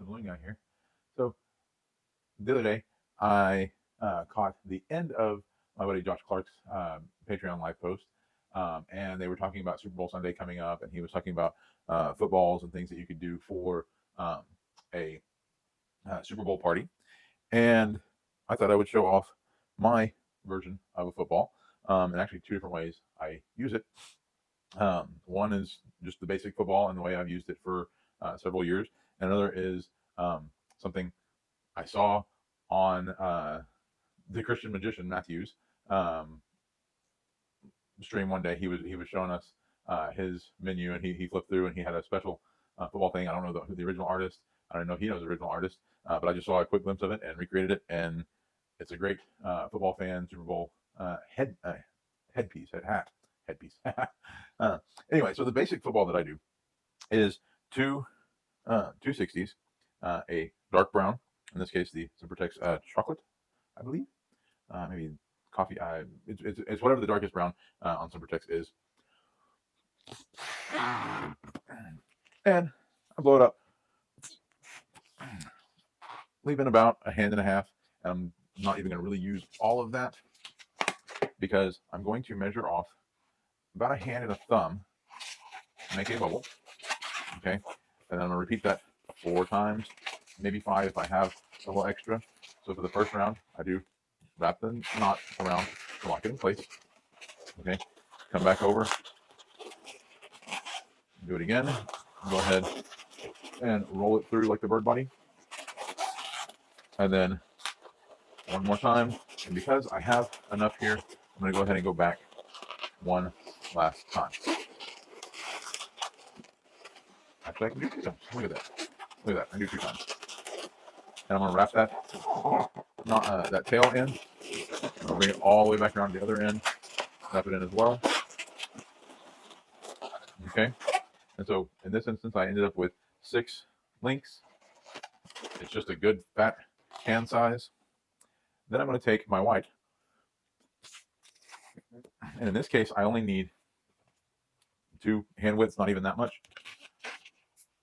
balloon guy here. So the other day, I caught the end of my buddy Josh Clark's Patreon live post, and they were talking about Super Bowl Sunday coming up, and he was talking about footballs and things that you could do for um, a Super Bowl party. And I thought I would show off my version of a football, and actually two different ways I use it. One is just the basic football and the way I've used it for several years, and another is something I saw on the Christian magician Matthews stream one day. He was showing us his menu, and he flipped through and he had a special football thing. I don't know who the original artist. I don't know if he knows the original artist, but I just saw a quick glimpse of it and recreated it, and it's a great football fan Super Bowl headpiece, headpiece. Anyway, so the basic football that I do is two 60s, a dark brown, in this case the Supertex chocolate, I believe, maybe coffee. It's whatever the darkest brown on Supertex is, and I blow it up, leaving about a hand and a half. And I'm not even going to really use all of that because I'm going to measure off about a hand and a thumb, make a bubble, okay, and then I'm going to repeat that 4 times, maybe 5 if I have a little extra. So for the first round, I do wrap the knot around to lock it in place. Okay, come back over, do it again, go ahead and roll it through like the bird body, and then one more time. And because I have enough here, I'm going to go ahead and go back one last time. Actually, I can do 2 times. Look at that. Look at that. I do 2 times. And I'm going to wrap that tail in. I'll bring it all the way back around to the other end. Wrap it in as well. Okay. And so in this instance, I ended up with 6 links. It's just a good fat hand size. Then I'm going to take my white. And in this case, I only need 2 hand widths, not even that much.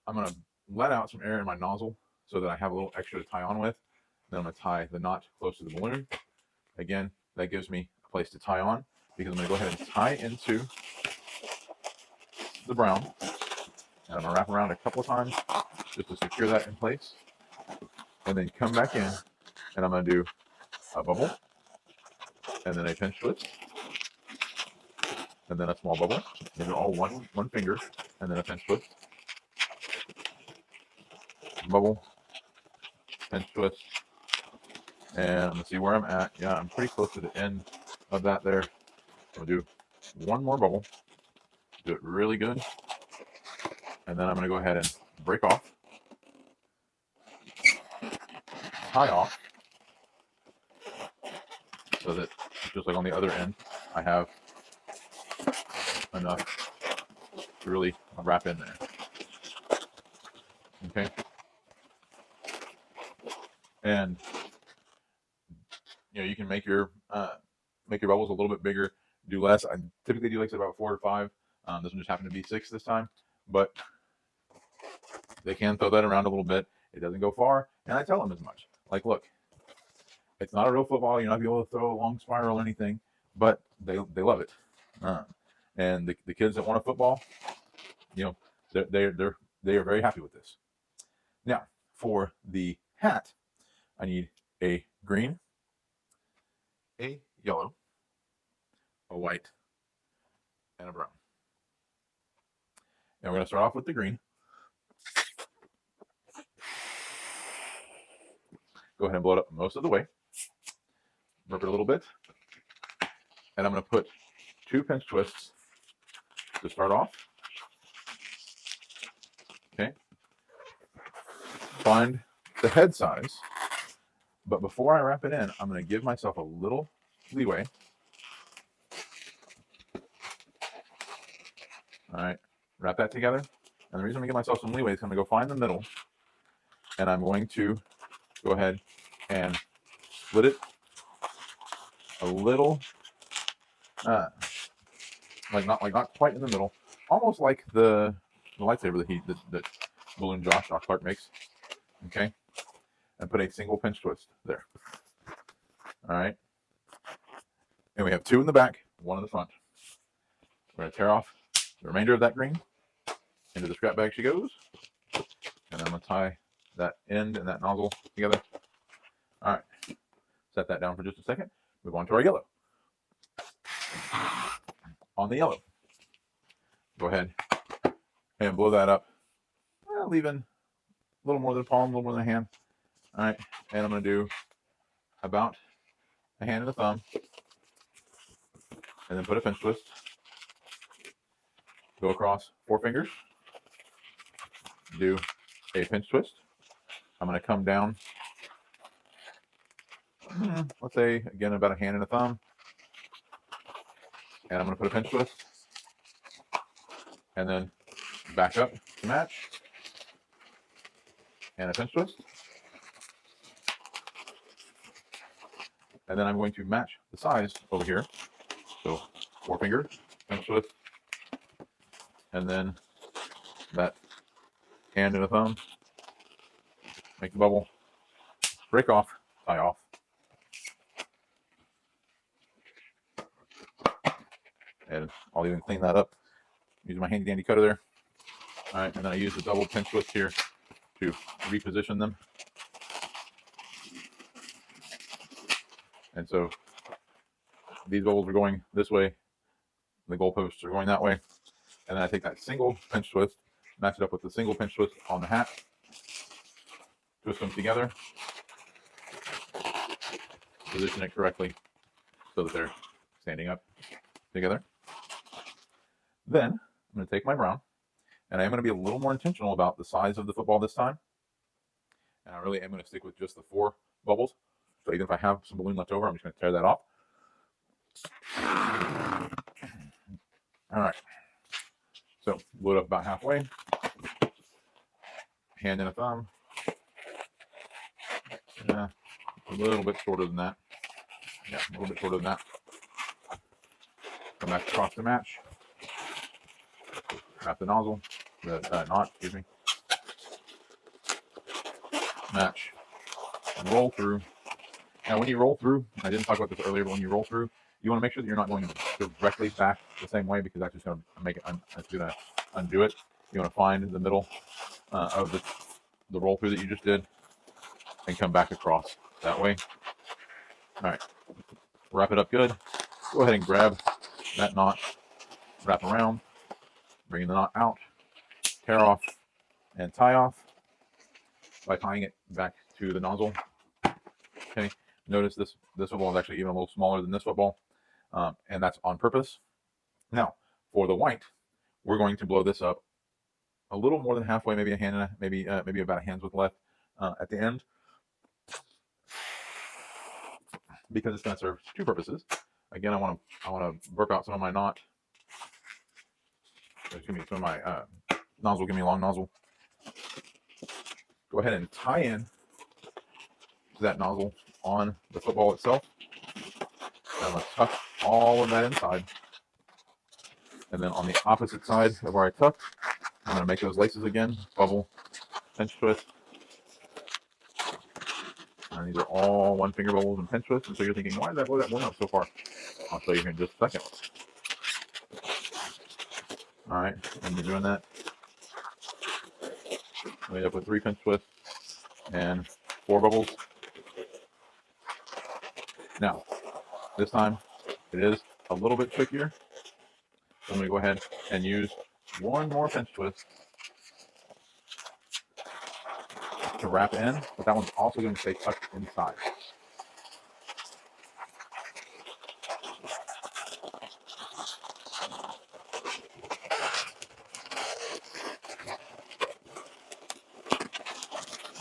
I'm going to let out some air in my nozzle so that I have a little extra to tie on with. Then I'm going to tie the knot close to the balloon. Again, that gives me a place to tie on because I'm going to go ahead and tie into the brown. And I'm going to wrap around a couple of times just to secure that in place. And then come back in and I'm going to do a bubble and then a pinch twist and then a small bubble. These are all one finger and then a pinch twist. Bubble, pinch twist, and let's see where I'm at. Yeah, I'm pretty close to the end of that there. I'll do one more bubble, do it really good, and then I'm going to go ahead and break off, tie off, so that just like on the other end, I have enough to really wrap in there. Okay, and you can make your bubbles a little bit bigger, do less. I typically do like about 4 or 5. This one just happened to be 6 this time, but they can throw that around a little bit. It doesn't go far, and I tell them as much. Like, look, it's not a real football. You're not gonna be able to throw a long spiral or anything, but they love it. And the kids that want a football, they are very happy with this. Now, for the hat, I need a green, a yellow, a white, and a brown. And we're going to start off with the green. Go ahead and blow it up most of the way. Rip it a little bit. And I'm going to put 2 pinch twists to start off. Okay. Find the head size. But before I wrap it in, I'm going to give myself a little leeway. All right. Wrap that together. And the reason I'm going to give myself some leeway is I'm going to go find the middle. And I'm going to go ahead and split it a little, not quite in the middle, almost like the lightsaber that Balloon Josh Clark makes. Okay, and put a single pinch twist there. All right, and we have 2 in the back, 1 in the front. We're going to tear off the remainder of that green. Into the scrap bag she goes, and I'm going to tie that end and that nozzle together. All right, set that down for just a second. Move on to our yellow. On the yellow, go ahead and blow that up, leaving a little more than a palm, a little more than a hand. All right, and I'm going to do about a hand and a thumb, and then put a pinch twist. Go across 4 fingers, do a pinch twist. I'm going to come down, let's say, again, about a hand and a thumb, and I'm going to put a pinch twist, and then back up to match, and a pinch twist. And then I'm going to match the size over here. So 4 finger, pinch twist, and then that hand and a thumb. Make the bubble, break off, tie off. And I'll even clean that up using my handy dandy cutter there. All right, and then I use the double pinch twist here to reposition them. And so these bubbles are going this way, the goalposts are going that way. And then I take that single pinch twist, match it up with the single pinch twist on the hat, twist them together, position it correctly so that they're standing up together. Then I'm going to take my brown, and I'm going to be a little more intentional about the size of the football this time. And I really am going to stick with just the 4 bubbles. So even if I have some balloon left over, I'm just going to tear that off. All right. So load up about halfway. Hand and a thumb. Yeah, a little bit shorter than that. Yeah, a little bit shorter than that. Come back across the match. Wrap the nozzle. The knot, excuse me. Match. And roll through. Now, when you roll through, I didn't talk about this earlier, but when you roll through, you want to make sure that you're not going directly back the same way, because that's just going to make it, it's going to undo it. You want to find the middle of the roll through that you just did and come back across that way. All right, wrap it up good. Go ahead and grab that knot, wrap around, bring the knot out, tear off, and tie off by tying it back to the nozzle. Okay, notice this football is actually even a little smaller than this football, and that's on purpose. Now, for the white, we're going to blow this up a little more than halfway, maybe a hand, and maybe about a hand's width left at the end, because it's going to serve 2 purposes. Again, I want to burp out some of my knot. Excuse me, some of my nozzle. Give me a long nozzle. Go ahead and tie in that nozzle on the football itself. And I'm going to tuck all of that inside. And then on the opposite side of where I tucked, I'm going to make those laces again. Bubble, pinch twist. And these are all 1 finger bubbles and pinch twists. And so you're thinking, why did I blow that one up so far? I'll show you here in just a second. All right, and you're doing that. We end up with 3 pinch twists and 4 bubbles. Now, this time it is a little bit trickier. So I'm going to go ahead and use 1 more pinch twist to wrap in, but that one's also going to stay tucked inside.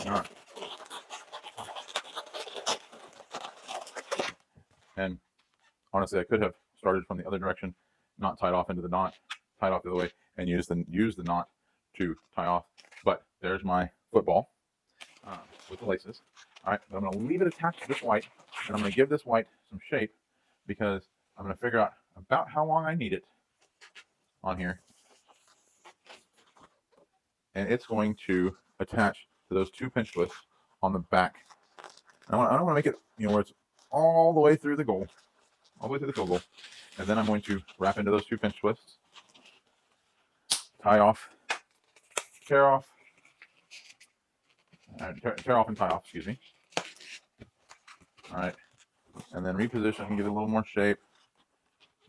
All right. And honestly, I could have started from the other direction, not tied off into the knot, tied off the other way, and use the knot to tie off. But there's my football with the laces. All right, but I'm going to leave it attached to this white, and I'm going to give this white some shape, because I'm going to figure out about how long I need it on here. And it's going to attach to those 2 pinch twists on the back. I don't want to make it, where it's all the way through the goal, all the way through the field goal. And then I'm going to wrap into those 2 pinch twists, tie off, tear off, tear off and tie off, excuse me. All right. And then reposition, give it a little more shape.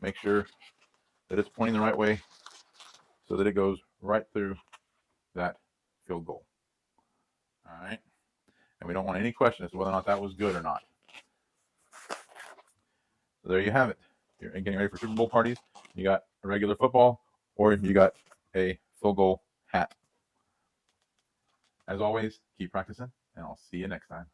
Make sure that it's pointing the right way so that it goes right through that field goal. All right. And we don't want any question as to whether or not that was good or not. So there you have it. You're getting ready for Super Bowl parties. You got a regular football, or you got a field goal hat. As always, keep practicing, and I'll see you next time.